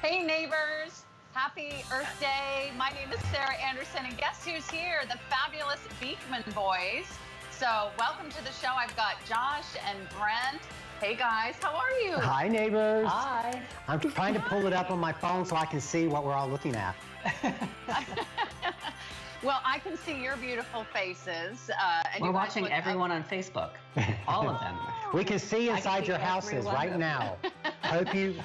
Hey neighbors, happy Earth Day. My name is Sarah Anderson, and guess who's here? The fabulous Beekman boys. So welcome to the show. I've got Josh and Brent. Hey guys, how are you? Hi neighbors. Hi. I'm trying to pull it up on my phone so I can see what we're all looking at. Well, I can see your beautiful faces. We're watching everyone on Facebook, all of them. We can see inside your houses right now. Hope you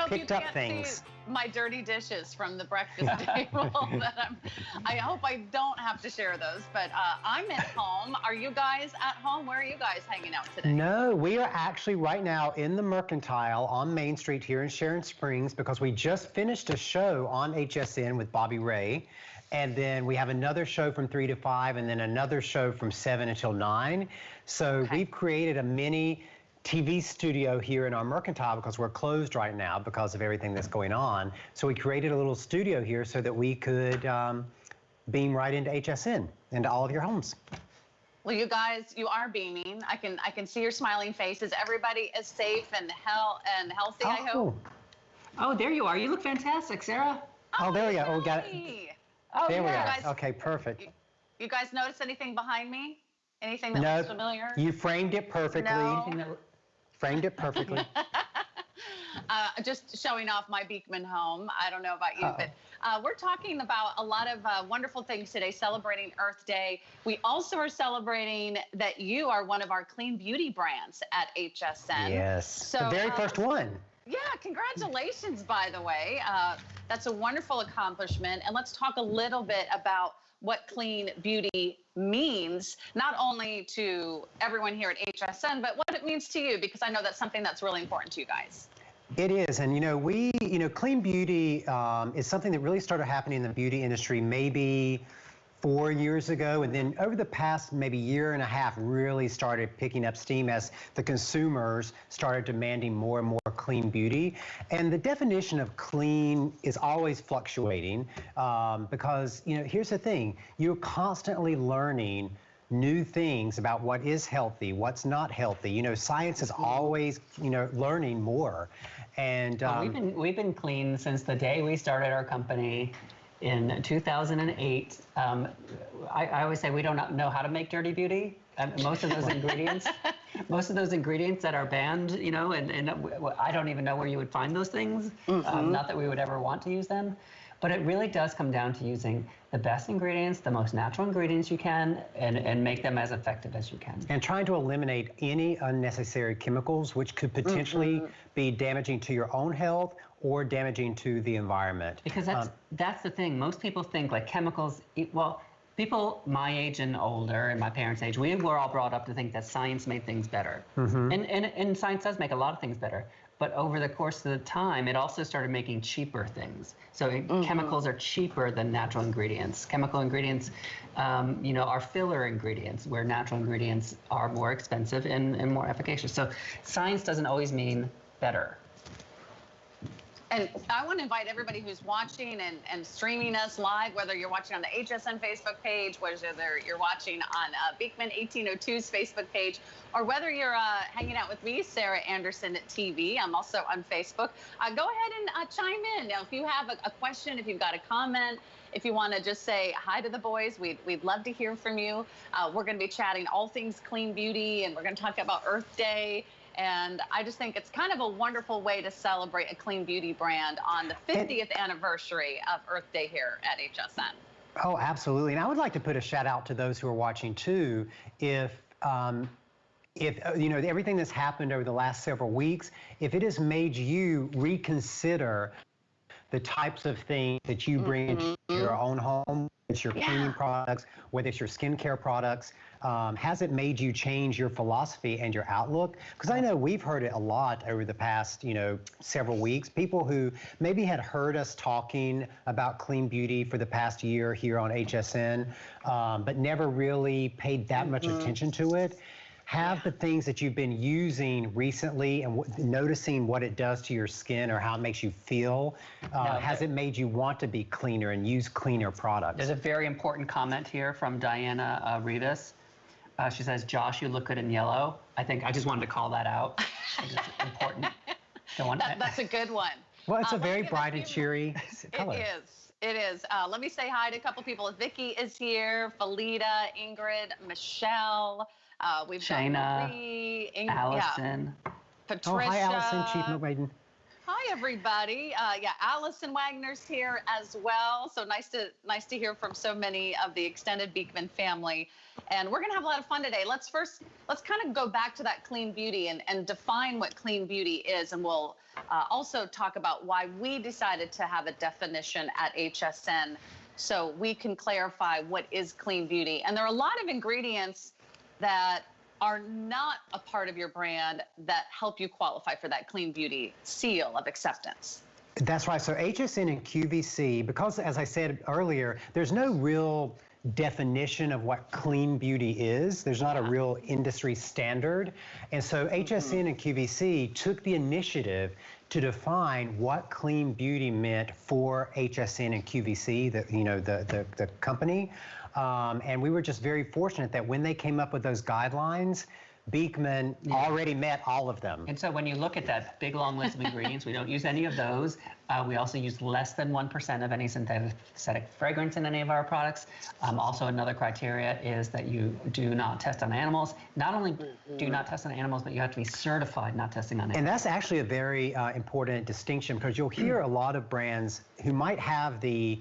picked up things. See my dirty dishes from the breakfast table. I hope I don't have to share those, but I'm at home. Are you guys at home? Where are you guys hanging out today? No, we are actually right now in the Mercantile on Main Street here in Sharon Springs because we just finished a show on HSN with Bobby Ray. And then we have another show from 3 to 5 and then another show from 7 until 9. So we've created a mini TV studio here in our Mercantile because we're closed right now because of everything that's going on. So we created a little studio here so that we could beam right into HSN, into all of your homes. Well, you guys, you are beaming. I can see your smiling faces. Everybody is safe and healthy, I hope. Oh, there you are. You look fantastic, Sarah. Oh, there we go. Oh, we got it. Oh, there we yeah. go. Okay, perfect. You guys notice anything behind me? Anything that looks familiar? You framed it perfectly. No. Framed it perfectly. Just showing off my Beekman home. I don't know about you, but we're talking about a lot of wonderful things today, celebrating Earth Day. We also are celebrating that you are one of our clean beauty brands at HSN. Yes, so, the very first one. Yeah, congratulations, by the way. That's a wonderful accomplishment. And let's talk a little bit about what clean beauty means, not only to everyone here at HSN, but what it means to you, because I know that's something that's really important to you guys. It is, and clean beauty is something that really started happening in the beauty industry maybe 4 years ago, and then over the past maybe year and a half really started picking up steam as the consumers started demanding more and more clean beauty. And the definition of clean is always fluctuating because, here's the thing, you're constantly learning new things about what is healthy, what's not healthy. Science is always, learning more. And we've been clean since the day we started our company in 2008. I always say we don't know how to make dirty beauty. Most of those ingredients, that are banned, and I don't even know where you would find those things. Not that we would ever want to use them. But it really does come down to using the best ingredients, the most natural ingredients you can, and make them as effective as you can. And trying to eliminate any unnecessary chemicals which could potentially be damaging to your own health or damaging to the environment. Because that's the thing. Most people think like chemicals, people my age and older and my parents' age, we were all brought up to think that science made things better. And science does make a lot of things better. But over the course of the time, it also started making cheaper things. So chemicals are cheaper than natural ingredients. Chemical ingredients, are filler ingredients, where natural ingredients are more expensive and more efficacious. So science doesn't always mean better. And I want to invite everybody who's watching and streaming us live, whether you're watching on the HSN Facebook page, whether you're watching on Beekman 1802's Facebook page, or whether you're hanging out with me, Sarah Anderson at TV. I'm also on Facebook. Go ahead and chime in. Now, if you have a question, if you've got a comment, if you want to just say hi to the boys, we'd love to hear from you. We're going to be chatting all things clean beauty, and we're going to talk about Earth Day. And I just think it's kind of a wonderful way to celebrate a clean beauty brand on the 50th anniversary of Earth Day here at HSN. Oh, absolutely. And I would like to put a shout out to those who are watching too. If everything that's happened over the last several weeks, if it has made you reconsider the types of things that you bring into your own home, it's your cleaning products, whether it's your skincare products, has it made you change your philosophy and your outlook? Because I know we've heard it a lot over the past, several weeks. People who maybe had heard us talking about clean beauty for the past year here on HSN, but never really paid that much attention to it. Have the things that you've been using recently and noticing what it does to your skin or how it makes you feel, has it made you want to be cleaner and use cleaner products? There's a very important comment here from Diana Rivas. She says, Josh, you look good in yellow. I just wanted to call that out. It's important. That's a good one. Well, it's a very bright and cheery color. It is. It is. Let me say hi to a couple people. Vicky is here, Felita, Ingrid, Michelle. We've Shayna, got Marie, Allison. Patricia. Oh, hi, Allison, Chief Maiden. Hi, everybody. Yeah, Allison Wagner's here as well. So nice to hear from so many of the extended Beekman family. And we're going to have a lot of fun today. Let's kind of go back to that clean beauty and define what clean beauty is. And we'll also talk about why we decided to have a definition at HSN so we can clarify what is clean beauty. And there are a lot of ingredients that are not a part of your brand that help you qualify for that clean beauty seal of acceptance. That's right. So HSN and QVC, because as I said earlier, there's no real definition of what clean beauty is. There's not a real industry standard. And so HSN and QVC took the initiative to define what clean beauty meant for HSN and QVC, the company. And we were just very fortunate that when they came up with those guidelines, Beekman already met all of them. And so when you look at that big long list of ingredients, we don't use any of those. We also use less than 1% of any synthetic fragrance in any of our products. Also, another criteria is that you do not test on animals. Not only do you not test on animals, but you have to be certified not testing on animals. And that's actually a very important distinction, because you'll hear a lot of brands who might have the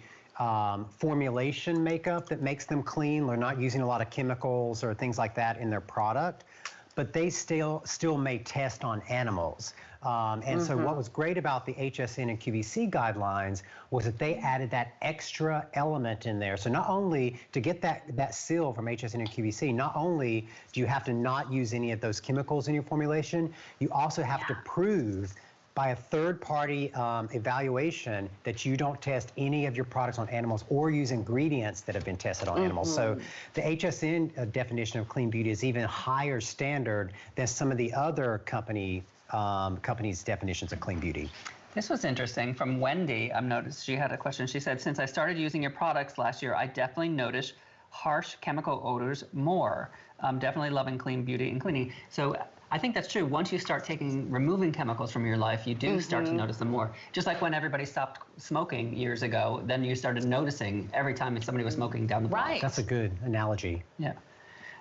formulation makeup that makes them clean. They're not using a lot of chemicals or things like that in their product, but they still may test on animals. And so what was great about the HSN and QVC guidelines was that they added that extra element in there. So not only to get that seal from HSN and QVC, not only do you have to not use any of those chemicals in your formulation, you also have to prove by a third-party evaluation that you don't test any of your products on animals or use ingredients that have been tested on animals. So the HSN definition of clean beauty is even higher standard than some of the other companies' definitions of clean beauty. This was interesting. From Wendy, I've noticed she had a question. She said, since I started using your products last year, I definitely noticed harsh chemical odors more. I'm definitely loving clean beauty and cleaning. So I think that's true. Once you start removing chemicals from your life, you do start to notice them more. Just like when everybody stopped smoking years ago, then you started noticing every time somebody was smoking down the block. Right. That's a good analogy. Yeah.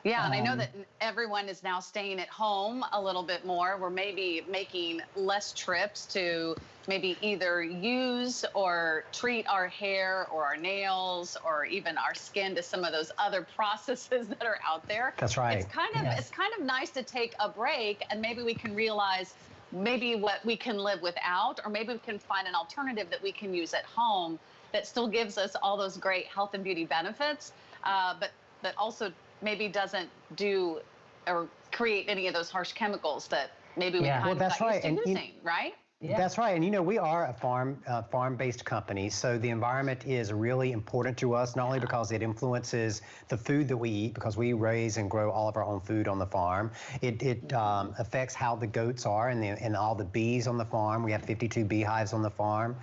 Yeah, and I know that everyone is now staying at home a little bit more. We're maybe making less trips to maybe either use or treat our hair or our nails or even our skin to some of those other processes that are out there. That's right. It's kind of nice to take a break, and maybe we can realize maybe what we can live without, or maybe we can find an alternative that we can use at home that still gives us all those great health and beauty benefits, but that also maybe doesn't do or create any of those harsh chemicals that maybe we kind of got used to using, right? Yeah. That's right. And we are a farm-based company, so the environment is really important to us, not only because it influences the food that we eat, because we raise and grow all of our own food on the farm. It affects how the goats are and all the bees on the farm. We have 52 beehives on the farm.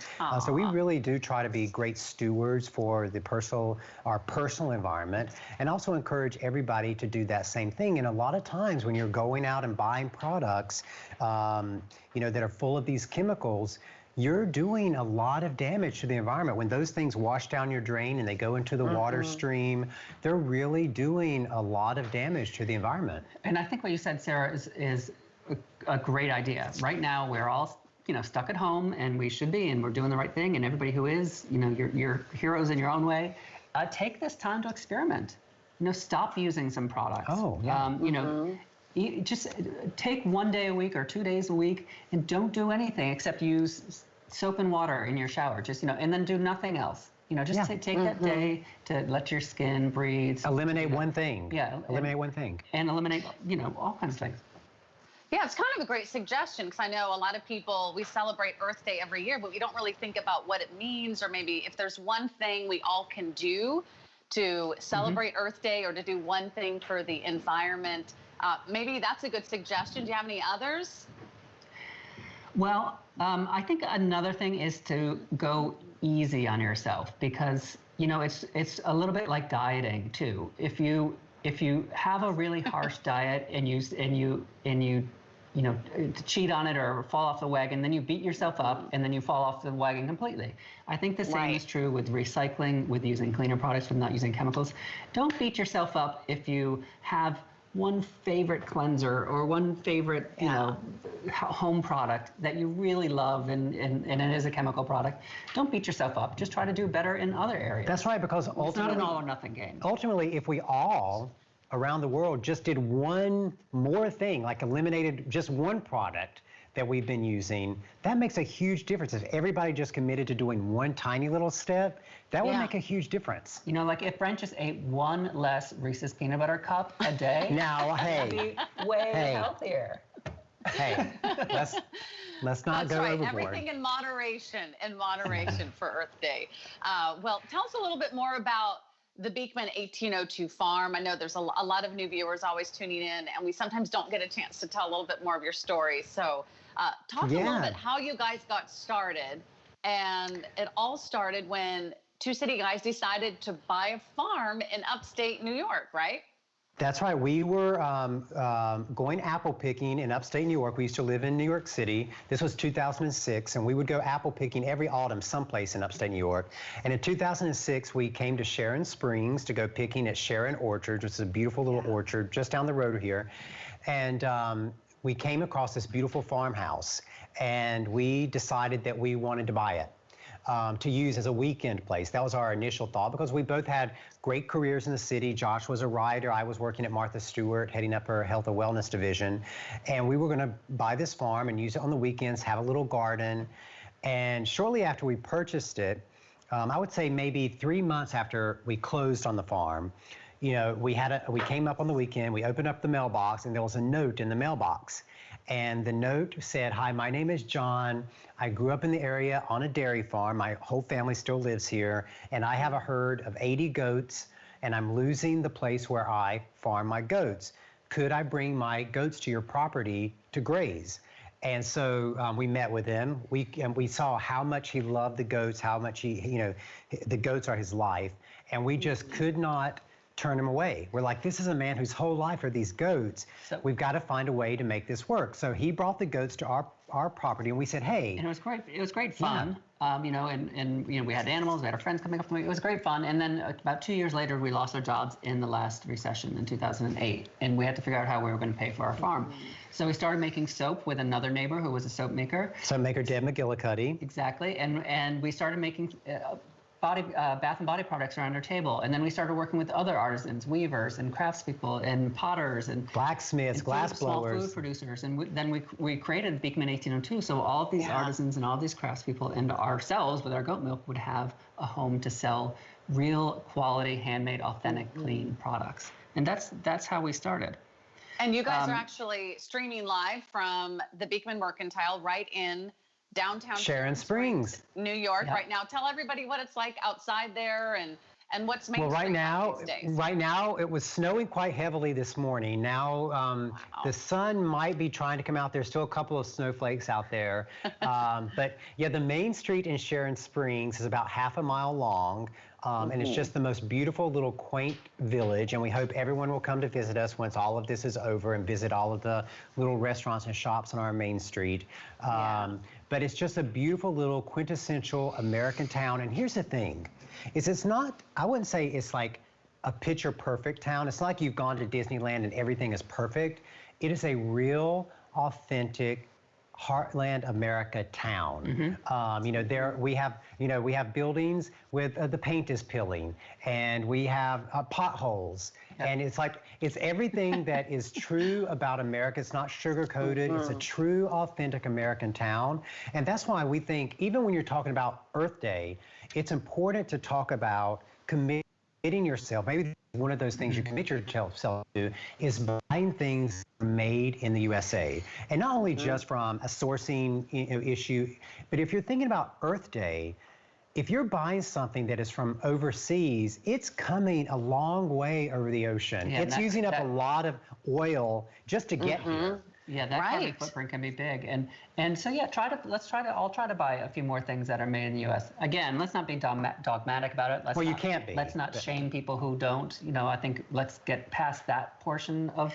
So we really do try to be great stewards for our personal environment, and also encourage everybody to do that same thing. And a lot of times when you're going out and buying products, that are full of these chemicals, you're doing a lot of damage to the environment. When those things wash down your drain and they go into the water stream, they're really doing a lot of damage to the environment. And I think what you said, Sarah, is a great idea. Right now, we're all stuck at home, and we should be, and we're doing the right thing. And everybody who is, you're heroes in your own way. Take this time to experiment. Stop using some products. Oh, yeah. Just take 1 day a week or 2 days a week and don't do anything except use soap and water in your shower. Just, and then do nothing else. Take that day to let your skin breathe. Eliminate one thing. Yeah. Eliminate one thing. And eliminate, all kinds of things. Yeah, it's kind of a great suggestion, because I know a lot of people, we celebrate Earth Day every year, but we don't really think about what it means, or maybe if there's one thing we all can do to celebrate Earth Day or to do one thing for the environment. Maybe that's a good suggestion. Do you have any others? Well, I think another thing is to go easy on yourself, because it's a little bit like dieting too. If you have a really harsh diet and you to cheat on it or fall off the wagon, then you beat yourself up and then you fall off the wagon completely. I think the same is true with recycling, with using cleaner products, with not using chemicals. Don't beat yourself up if you have one favorite cleanser or one favorite, home product that you really love and it is a chemical product. Don't beat yourself up. Just try to do better in other areas. That's right, because ultimately, it's not an all or nothing game. Ultimately, if we all around the world just did one more thing, like eliminated just one product that we've been using, that makes a huge difference. If everybody just committed to doing one tiny little step, that would make a huge difference. Like if Brent just ate one less Reese's peanut butter cup a day, now, hey, he'd be way healthier. Hey, let's not go overboard. Everything in moderation for Earth Day. Well, tell us a little bit more about the Beekman 1802 farm. I know there's a lot of new viewers always tuning in, and we sometimes don't get a chance to tell a little bit more of your story. So talk a little bit how you guys got started. And it all started when two city guys decided to buy a farm in upstate New York, right? That's right. We were going apple picking in upstate New York. We used to live in New York City. This was 2006, and we would go apple picking every autumn someplace in upstate New York. And in 2006, we came to Sharon Springs to go picking at Sharon Orchard, which is a beautiful little orchard just down the road here. And we came across this beautiful farmhouse, and we decided that we wanted to buy it. To use as a weekend place. That was our initial thought, because we both had great careers in the city. Josh was a writer. I was working at Martha Stewart, heading up her health and wellness division. And we were going to buy this farm and use it on the weekends, have a little garden. And shortly after we purchased it, I would say maybe 3 months after we closed on the farm, we came up on the weekend, we opened up the mailbox, and there was a note in the mailbox. And the note said, "Hi, my name is John. I grew up in the area on a dairy farm. My whole family still lives here. And I have a herd of 80 goats, and I'm losing the place where I farm my goats. Could I bring my goats to your property to graze?" And so we met with him. We saw how much he loved the goats, how much the goats are his life. And we just could not turn him away. We're like, this is a man whose whole life are these goats. So we've got to find a way to make this work. So he brought the goats to our property, and we said, hey. And it was great. It was great fun. And we had animals. We had our friends coming up to me. It was great fun. And then about 2 years later, we lost our jobs in the last recession in 2008, and we had to figure out how we were going to pay for our farm. So we started making soap with another neighbor who was a soap maker. Soap maker Deb McGillicuddy. Exactly. And we started making bath and body products around our table, and then we started working with other artisans, weavers and craftspeople and potters and blacksmiths, glass small blowers, food producers, and then we created Beekman 1802. So all of these artisans and all these craftspeople and ourselves with our goat milk would have a home to sell real quality, handmade, authentic, clean products, and that's how we started. And you guys are actually streaming live from the Beekman Mercantile right in downtown Sharon Springs, New York right now. Tell everybody what it's like outside there and what's making right now it was snowing quite heavily this morning. Now the sun might be trying to come out. There's still a couple of snowflakes out there. But yeah, the main street in Sharon Springs is about half a mile long. And it's just the most beautiful little quaint village, and we hope everyone will come to visit us once all of this is over and visit all of the little restaurants and shops on our main street. But it's just a beautiful little quintessential American town. And here's the thing, it's not, I wouldn't say it's like a picture perfect town. It's not like you've gone to Disneyland and everything is perfect. It is a real, authentic, heartland America town. There we have buildings with the paint is peeling, and we have potholes, and it's everything that is true about America. It's not sugar coated. It's a true, authentic American town, and that's why we think even when you're talking about Earth Day, it's important to talk about committing yourself. Maybe one of those things you commit yourself to is buying things made in the USA. And not only just from a sourcing issue, but if you're thinking about Earth Day, if you're buying something that is from overseas, it's coming a long way over the ocean. It's using up a lot of oil just to get here. Yeah, that carbon footprint can be big, and so yeah, I'll try to buy a few more things that are made in the U.S. Again, let's not be dogmatic about it. You can't be. Let's not shame people who don't. I think let's get past that portion of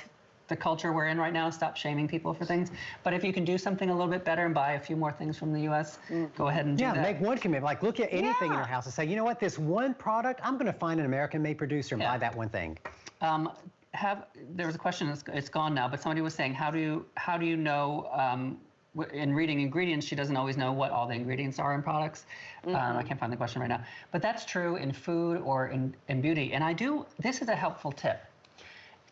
the culture we're in right now. Stop shaming people for things. But if you can do something a little bit better and buy a few more things from the U.S., go ahead and do that. Yeah, make one commitment. Like, look at anything in your house and say, you know what, this one product, I'm going to find an American-made producer and buy that one thing. There was a question, it's gone now, but somebody was saying, how do you know, in reading ingredients, she doesn't always know what all the ingredients are in products. I can't find the question right now. But that's true in food or in beauty. And this is a helpful tip.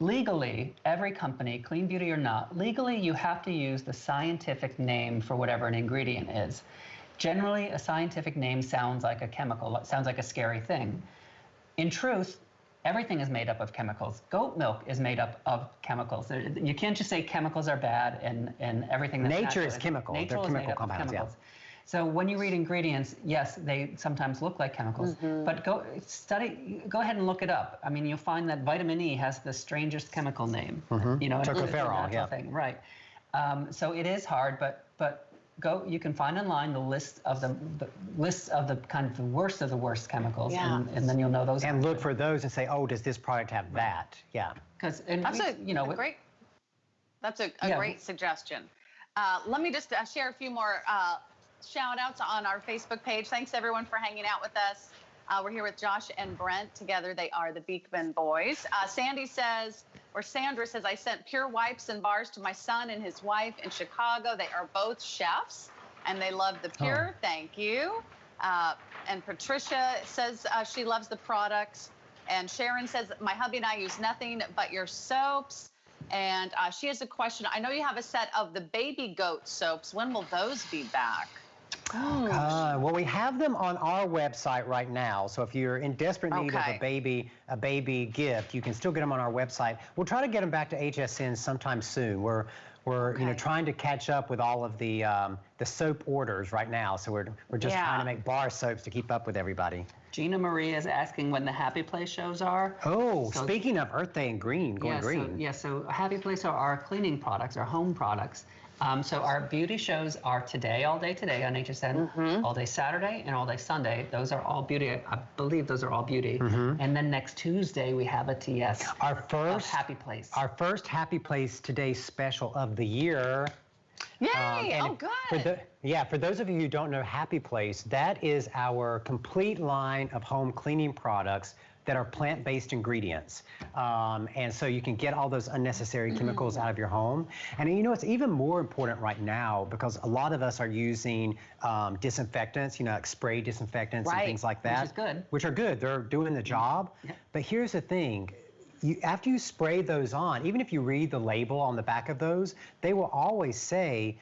Legally, every company, clean beauty or not, legally you have to use the scientific name for whatever an ingredient is. Generally, a scientific name sounds like a chemical, sounds like a scary thing. In truth, everything is made up of chemicals. Goat milk is made up of chemicals. You can't just say chemicals are bad and everything that's Nature is chemical. Nature is made up of chemicals. Yeah. So when you read ingredients, yes, they sometimes look like chemicals, but go ahead and look it up. I mean, you'll find that vitamin E has the strangest chemical name. You know, tocopherol, thing, right? So it is hard, but you can find online the list of the kind of the worst of the worst chemicals, and then you'll know those. And look for those and say, oh, does this product have that? Yeah. Because that's a great suggestion. Let me just share a few more shout outs on our Facebook page. Thanks everyone for hanging out with us. We're here with Josh and Brent. Together they are the Beekman boys. Sandra says, I sent Pure wipes and bars to my son and his wife in Chicago. They are both chefs and they love the Pure. Thank you. And Patricia says she loves the products. And Sharon says, my hubby and I use nothing but your soaps. And she has a question. I know you have a set of the baby goat soaps. When will those be back? Well, we have them on our website right now. So if you're in desperate need of a baby gift, you can still get them on our website. We'll try to get them back to HSN sometime soon. We're trying to catch up with all of the soap orders right now. So we're just trying to make bar soaps to keep up with everybody. Gina Marie is asking when the Happy Place shows are. Oh, so, speaking of Earth Day and green, green. So Happy Place are our cleaning products, our home products. So our beauty shows are all day today on HSN, all day Saturday and all day Sunday. Those are all beauty. I believe those are all beauty. And then next Tuesday we have a TS. Our first Happy Place. Our first Happy Place Today special of the year. Yay! Good. For those of you who don't know Happy Place, that is our complete line of home cleaning products that are plant-based ingredients. And so you can get all those unnecessary chemicals out of your home. And you know, it's even more important right now because a lot of us are using disinfectants, like spray disinfectants and things like that. Which is good. Which are good. They're doing the job. But here's the thing. After you spray those on, even if you read the label on the back of those, they will always say,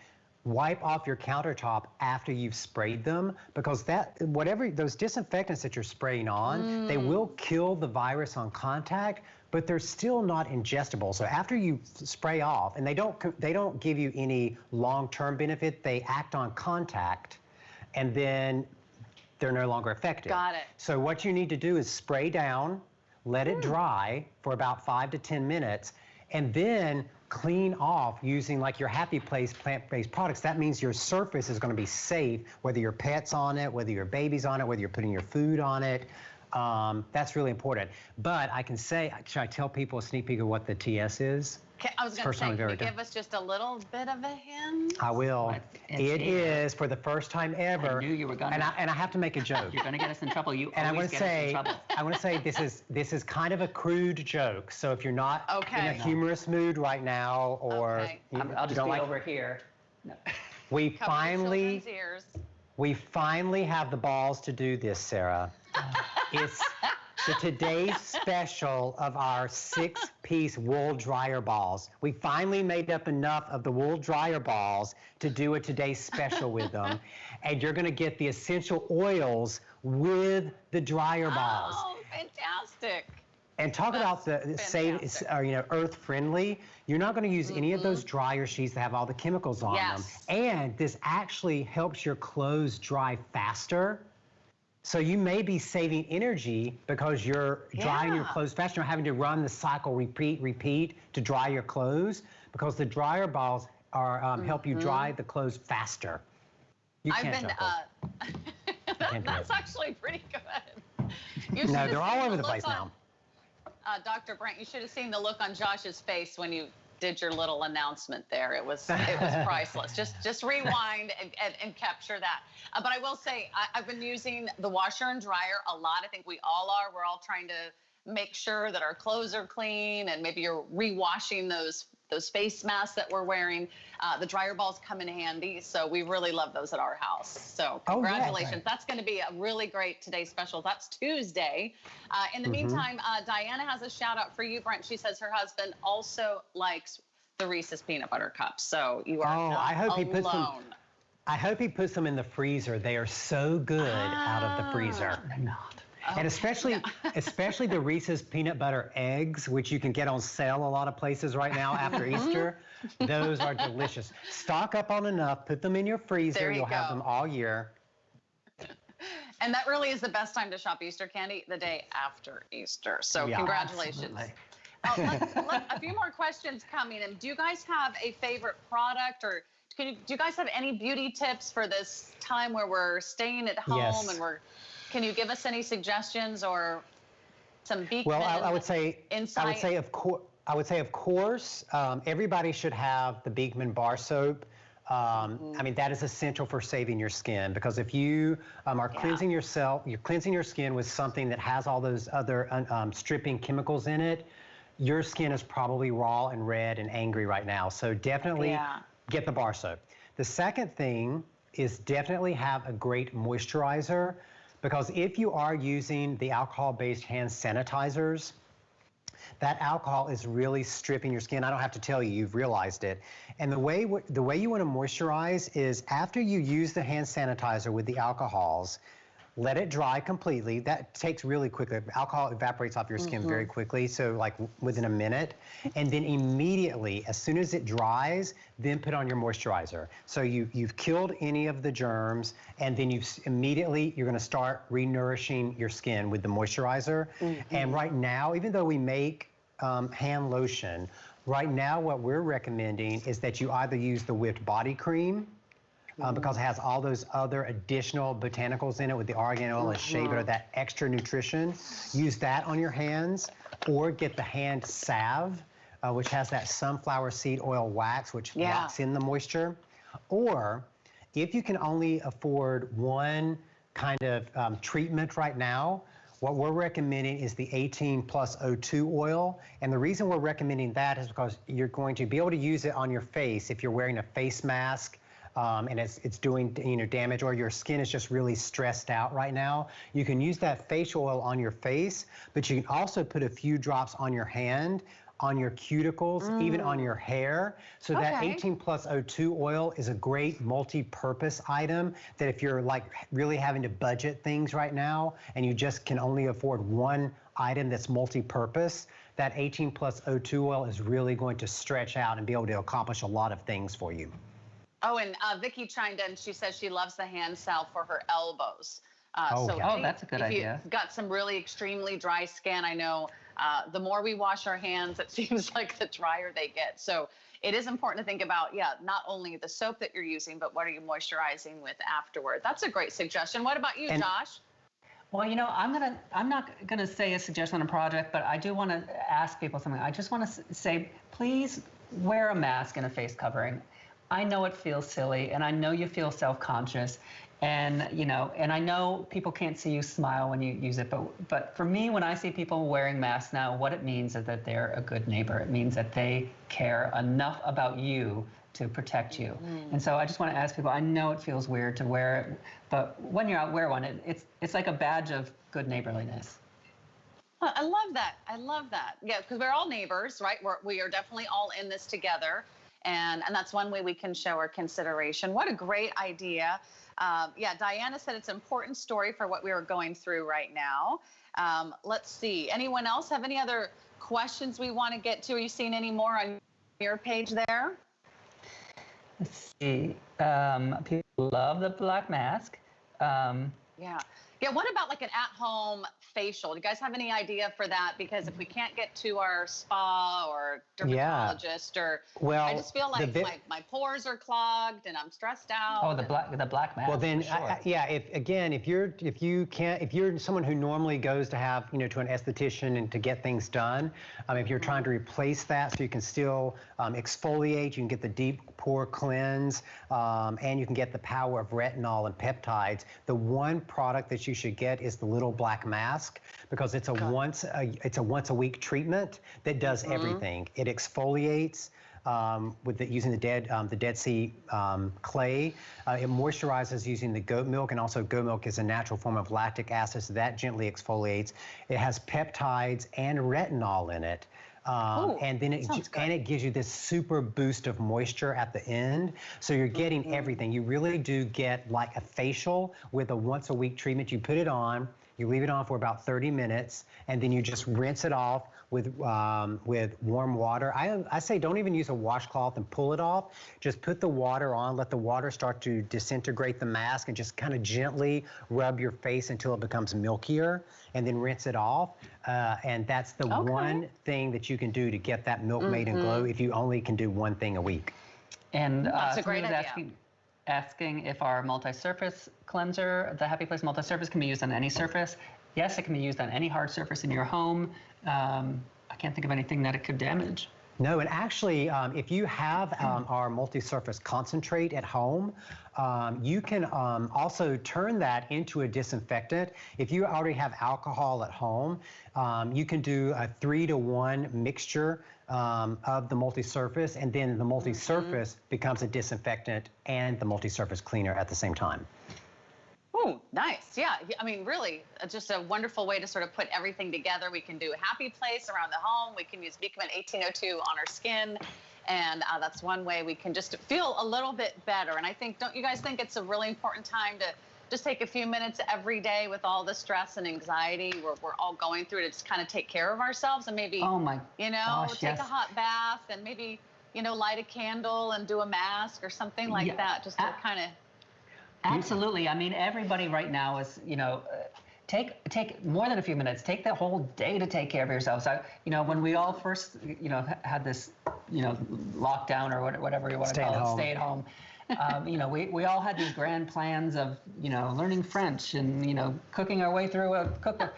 wipe off your countertop after you've sprayed them, because whatever those disinfectants that you're spraying on, they will kill the virus on contact, but they're still not ingestible. So after you spray off, and they don't give you any long-term benefit, they act on contact, and then they're no longer effective. Got it. So what you need to do is spray down, let it dry for about 5 to 10 minutes, and then clean off using like your Happy Place plant-based products. That means your surface is going to be safe, whether your pet's on it, whether your baby's on it, whether you're putting your food on it. That's really important. But I can say, should I tell people a sneak peek of what the TS is? I was going to say, can you give us just a little bit of a hint? I will. It is, for the first time ever. I knew you were going to. And I have to make a joke. You're going to get us in trouble. You and always get us in trouble. I want to say this is kind of a crude joke. So if you're not in a humorous mood right now, or I'll just be over here. No. We finally have the balls to do this, Sarah. It's the today's special of our 6-piece wool dryer balls. We finally made up enough of the wool dryer balls to do a today's special with them. And you're going to get the essential oils with the dryer balls. Oh, fantastic. And talk about the earth friendly. You're not going to use any of those dryer sheets that have all the chemicals on them. And this actually helps your clothes dry faster. So you may be saving energy because you're drying your clothes faster, not having to run the cycle, repeat to dry your clothes, because the dryer balls are help you dry the clothes faster. That's actually pretty good. No, they're all over the place now. Dr. Brent, you should have seen the look on Josh's face when you did your little announcement there. It was priceless. Just rewind and capture that. But I will say, I've been using the washer and dryer a lot. I think we all are. We're all trying to make sure that our clothes are clean, and maybe you're re-washing those face masks that we're wearing. The dryer balls come in handy, so we really love those at our house. So congratulations. Oh, yeah, that's going to be a really great today's special. That's Tuesday. In the meantime, Diana has a shout out for you, Brent. She says her husband also likes the Reese's peanut butter cups, so you are not I hope alone. he puts them. I hope he puts them in the freezer. They are so good out of the freezer. They're not. Okay. And especially the Reese's peanut butter eggs, which you can get on sale a lot of places right now after Easter. Those are delicious. Stock up on enough, put them in your freezer. You'll have them all year. And that really is the best time to shop Easter candy, the day after Easter. So congratulations. A few more questions coming in. Do you guys have a favorite product, or do you guys have any beauty tips for this time where we're staying at home and can you give us any suggestions or some Beekman I would say of course everybody should have the Beekman bar soap. I mean, that is essential for saving your skin, because if you are cleansing yourself, you're cleansing your skin with something that has all those other stripping chemicals in it, your skin is probably raw and red and angry right now. So definitely get the bar soap. The second thing is definitely have a great moisturizer, because if you are using the alcohol-based hand sanitizers, that alcohol is really stripping your skin. I don't have to tell you, you've realized it. And the way you want to moisturize is after you use the hand sanitizer with the alcohols, let it dry completely. That takes really quickly. Alcohol evaporates off your skin very quickly, so like within a minute. And then immediately, as soon as it dries, then put on your moisturizer. So you've killed any of the germs, and then you're gonna start re-nourishing your skin with the moisturizer. And right now, even though we make hand lotion, right now what we're recommending is that you either use the whipped body cream, because it has all those other additional botanicals in it with the argan oil and shea butter, that extra nutrition. Use that on your hands, or get the hand salve, which has that sunflower seed oil wax, which locks in the moisture. Or if you can only afford one kind of treatment right now, what we're recommending is the 18+ O2 oil. And the reason we're recommending that is because you're going to be able to use it on your face if you're wearing a face mask, and it's doing damage, or your skin is just really stressed out right now. You can use that facial oil on your face, but you can also put a few drops on your hand, on your cuticles, even on your hair. So that 18+ O2 oil is a great multi-purpose item that if you're like really having to budget things right now and you just can only afford one item that's multi-purpose, that 18+ O2 oil is really going to stretch out and be able to accomplish a lot of things for you. Oh, and Vicki chimed in. She says she loves the hand salve for her elbows. That's a good idea. If you've got some really extremely dry skin, I know the more we wash our hands, it seems like the drier they get. So it is important to think about, not only the soap that you're using, but what are you moisturizing with afterward. That's a great suggestion. What about you, Josh? Well, I'm not gonna say a suggestion on a project, but I do want to ask people something. I just want to say, please wear a mask and a face covering. I know it feels silly, and I know you feel self-conscious, and I know people can't see you smile when you use it, but for me, when I see people wearing masks now, what it means is that they're a good neighbor. It means that they care enough about you to protect you. And so I just want to ask people, I know it feels weird to wear it, but when you're out, wear one. It's like a badge of good neighborliness. I love that. I love that. Yeah, because we're all neighbors, right? We are definitely all in this together. And that's one way we can show our consideration. What a great idea. Diana said it's an important story for what we are going through right now. Let's see. Anyone else have any other questions we want to get to? Are you seeing any more on your page there? Let's see. People love the black mask. Yeah. Yeah. What about like an at-home facial? Do you guys have any idea for that? Because if we can't get to our spa or dermatologist, or well, I just feel like my pores are clogged and I'm stressed out. Oh, the black mask. Well, then, sure. yeah. If you're someone who normally goes to have to an esthetician and to get things done, if you're trying to replace that, so you can still exfoliate, you can get the deep pore cleanse, and you can get the power of retinol and peptides. The one product that you should get is the little black mask, because it's a once a week treatment that does everything. It exfoliates. Using the Dead Sea clay. It moisturizes using the goat milk, and also goat milk is a natural form of lactic acid, so that gently exfoliates. It has peptides and retinol in it. And then it gives you this super boost of moisture at the end. So you're getting everything. You really do get like a facial with a once a week treatment. You put it on, you leave it on for about 30 minutes, and then you just rinse it off with warm water. I say don't even use a washcloth and pull it off. Just put the water on, let the water start to disintegrate the mask, and just kind of gently rub your face until it becomes milkier, and then rinse it off. And that's the one thing that you can do to get that milk maiden glow if you only can do one thing a week. And that's a great idea. Asking if our multi-surface cleanser, the Happy Place multi-surface, can be used on any surface. Yes, it can be used on any hard surface in your home. I can't think of anything that it could damage. No, and actually, if you have our multi-surface concentrate at home, you can also turn that into a disinfectant. If you already have alcohol at home, you can do a 3-to-1 mixture of the multi-surface, and then the multi-surface becomes a disinfectant and the multi-surface cleaner at the same time. Oh, nice. Yeah. I mean, really, just a wonderful way to sort of put everything together. We can do a Happy Place around the home. We can use Beekman 1802 on our skin. And that's one way we can just feel a little bit better. And I think, don't you guys think it's a really important time to just take a few minutes every day with all the stress and anxiety we're all going through, to just kind of take care of ourselves, and maybe, take a hot bath, and maybe, light a candle and do a mask or something like that, just to kind of. Absolutely. I mean, everybody right now is, take more than a few minutes. Take the whole day to take care of yourself. So, when we all first, had this, lockdown or whatever you want to call it, stay at home. We all had these grand plans of, learning French and, cooking our way through a cookbook.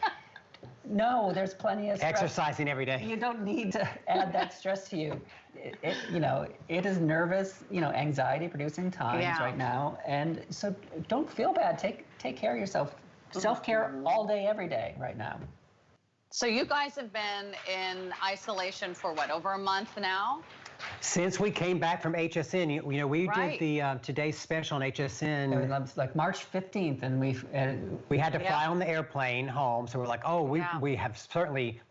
No, there's plenty of stress. Exercising every day. You don't need to add that stress to you. It is nervous, anxiety-producing times right now, and so don't feel bad. Take care of yourself. Self-care all day, every day, right now. So you guys have been in isolation for what, over a month now? Since we came back from HSN, we did the today's special on HSN. It was like March 15th, and we had to fly on the airplane home, so we're like, we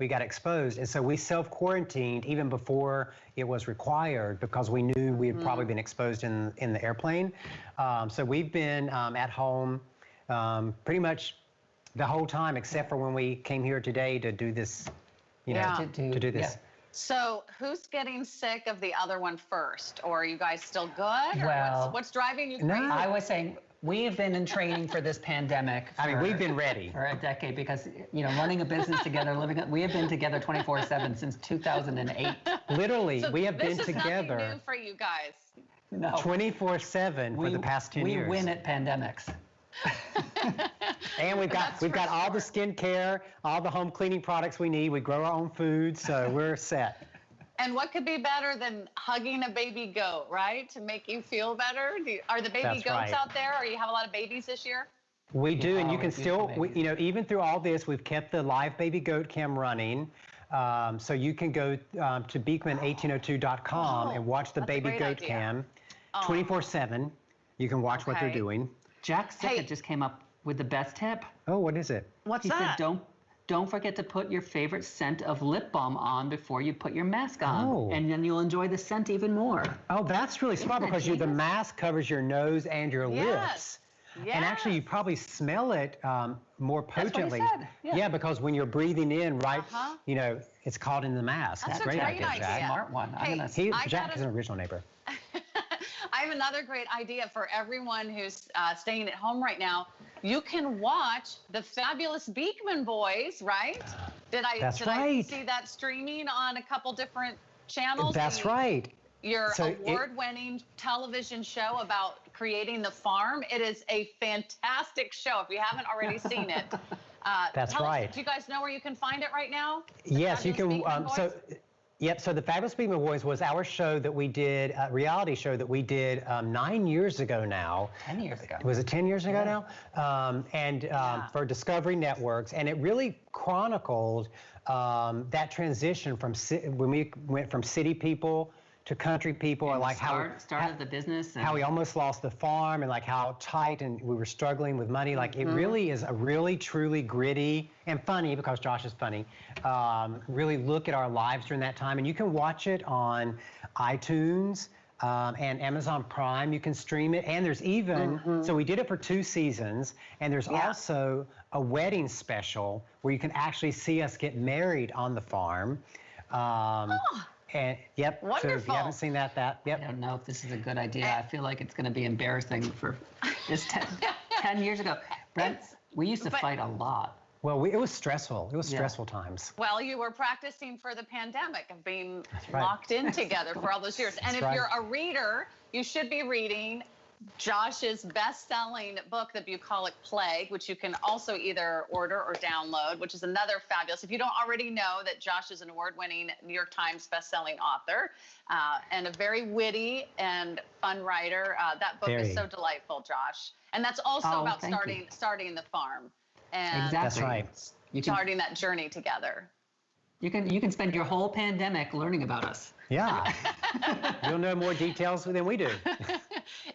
got exposed, and so we self-quarantined even before it was required, because we knew we had probably been exposed in the airplane. So we've been at home pretty much the whole time, except for when we came here today to do this, to do this. Yeah. So who's getting sick of the other one first? Or are you guys still good? Or well, what's driving you crazy? I was saying, we have been in training for this pandemic. We've been ready for a decade, because running a business together, we have been together 24/7 since 2008. Literally, we have been together. Nothing new for you guys. No. 24/7 for the past 10 years. We win at pandemics. And we've got all the skincare, all the home cleaning products we need. We grow our own food, so we're set. And what could be better than hugging a baby goat, right? To make you feel better? Are the baby goats out there? Or you have a lot of babies this year? We do, and you can still, even through all this, we've kept the live baby goat cam running. So you can go to Beekman1802.com and watch the baby goat cam 24/7. You can watch what they're doing. Jack Sickett just came up with the best tip. Oh, what is it? What's he that? He said, don't forget to put your favorite scent of lip balm on before you put your mask on, and then you'll enjoy the scent even more. Oh, that's really smart, because the mask covers your nose and your lips. Yes. And actually, you probably smell it more potently. That's what he said. Yeah, because when you're breathing in, it's caught in the mask. That's a great idea, Jack. Smart one. Hey, Jack is an original neighbor. I have another great idea for everyone who's staying at home right now. you can watch the fabulous Beekman boys, right? Did I see that streaming on a couple different channels? That's right. Your award-winning television show about creating the farm. It is a fantastic show. If you haven't already seen it, that's right. Do you guys know where you can find it right now? Yes, you can. Yep. So the Fabulous Beekman Boys was our show that we did, a reality show that we did 9 years ago now. 10 years ago. Was it 10 years ago now? For Discovery Networks, and it really chronicled that transition from when we went from city people to country people, and like how started the business, and how we almost lost the farm, and like how tight and we were struggling with money. Like it really is a really truly gritty and funny, because Josh is funny, really look at our lives during that time. And you can watch it on iTunes and Amazon Prime. You can stream it, and there's even so we did it for 2 seasons, and there's also a wedding special where you can actually see us get married on the farm. And wonderful. So if you haven't seen that, I don't know if this is a good idea. I feel like it's going to be embarrassing for this 10 years ago. Brent, we used to fight a lot. Well, it was stressful. It was stressful times. Well, you were practicing for the pandemic of being locked in together for all those years. And if you're a reader, you should be reading Josh's best-selling book, The Bucolic Plague, which you can also either order or download, which is another fabulous. If you don't already know that Josh is an award-winning New York Times best-selling author and a very witty and fun writer, that book is so delightful, Josh. And that's also about starting the farm and That's right. starting that journey together. You can spend your whole pandemic learning about us. Yeah. You'll know more details than we do.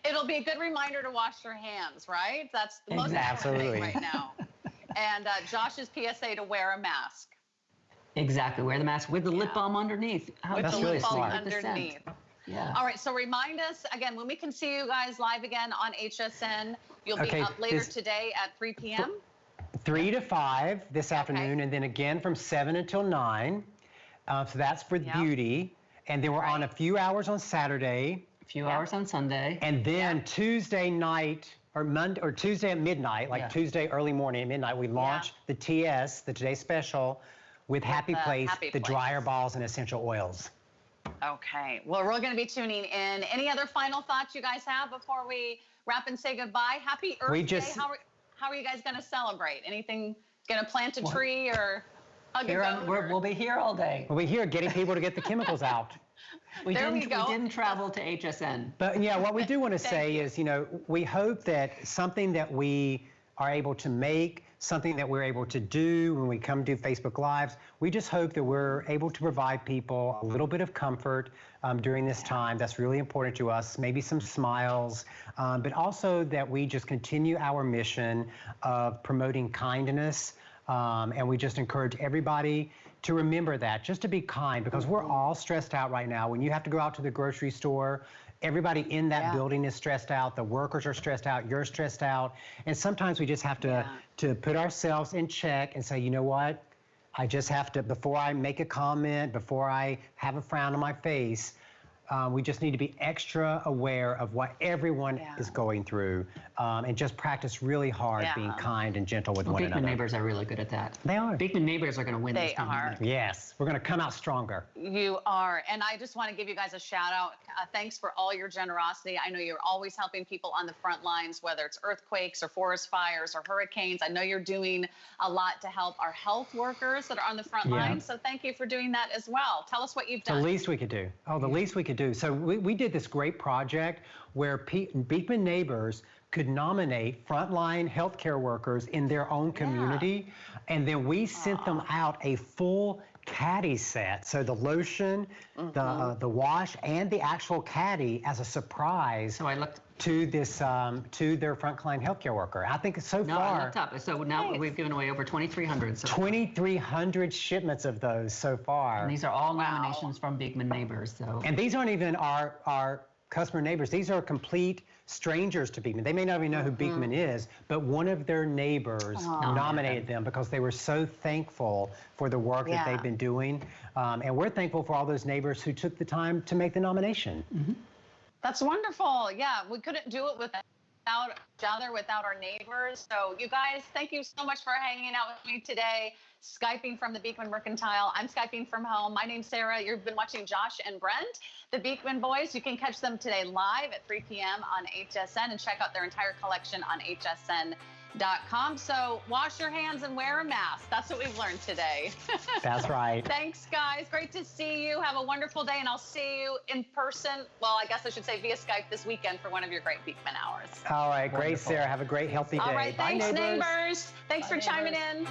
It'll be a good reminder to wash your hands, right? That's the most important thing right now. And Josh's PSA to wear a mask. Exactly. Wear the mask with the lip balm underneath. With the lip balm underneath. Yeah. All right. So remind us again when we can see you guys live again on HSN. You'll be up later today at 3 p.m. 3 to 5 this afternoon, and then again from 7 until 9. So that's for beauty. And then we're on a few hours on Saturday. A few hours on Sunday. And then Tuesday night or Monday or Tuesday at midnight, like Tuesday early morning at midnight, we launch the TS, the Today Special, with Happy Place, the dryer balls and essential oils. Okay. Well, we're going to be tuning in. Any other final thoughts you guys have before we wrap and say goodbye? Happy Earth Day. How are you guys going to celebrate? Anything? Going to plant a tree or hug a goat? We'll be here all day. We'll be here getting people to get the chemicals out. We didn't travel to HSN. But yeah, what we do want to say is, you know, we hope that something that we are able to make, something that we're able to do when we come do Facebook Lives, we just hope that we're able to provide people a little bit of comfort during this time. That's really important to us. Maybe some smiles, but also that we just continue our mission of promoting kindness. And we just encourage everybody to remember that, just to be kind, because we're all stressed out right now. When you have to go out to the grocery store, everybody in that building is stressed out. The workers are stressed out. You're stressed out. And sometimes we just have to put ourselves in check and say, you know what? I just have to, before I make a comment, before I have a frown on my face, we just need to be extra aware of what everyone is going through and just practice really hard being kind and gentle with one another. Beekman neighbors are really good at that. They are. Beekman neighbors are going to win this pandemic. Yes. We're going to come out stronger. You are. And I just want to give you guys a shout out. Thanks for all your generosity. I know you're always helping people on the front lines, whether it's earthquakes or forest fires or hurricanes. I know you're doing a lot to help our health workers that are on the front lines. So thank you for doing that as well. Tell us what you've done. The least we could do. The least we could do. So we did this great project where Beekman neighbors could nominate frontline healthcare workers in their own community, and then we sent them out a full caddy set. So the lotion, the wash, and the actual caddy as a surprise. So I looked to this to their frontline healthcare worker. I think so far. I looked up. So now we've given away over 2,300. 2,300 shipments of those so far. And these are all nominations from Beekman neighbors. So. And these aren't even our customer neighbors. These are complete strangers to Beekman. They may not even know who Beekman is, but one of their neighbors nominated them because they were so thankful for the work that they've been doing. And we're thankful for all those neighbors who took the time to make the nomination. That's wonderful. Yeah, we couldn't do it without each other, without our neighbors. So you guys, thank you so much for hanging out with me today. Skyping from the Beekman Mercantile. I'm Skyping from home. My name's Sarah. You've been watching Josh and Brent, the Beekman boys. You can catch them today live at 3 p.m. on HSN and check out their entire collection on hsn.com. So wash your hands and wear a mask. That's what we've learned today. That's right. Thanks, guys. Great to see you. Have a wonderful day, and I'll see you in person. Well, I guess I should say via Skype this weekend for one of your great Beekman hours. All right. Great, Sarah. Have a great, healthy day. All right. Bye, Thanks, neighbors. Thanks for chiming in.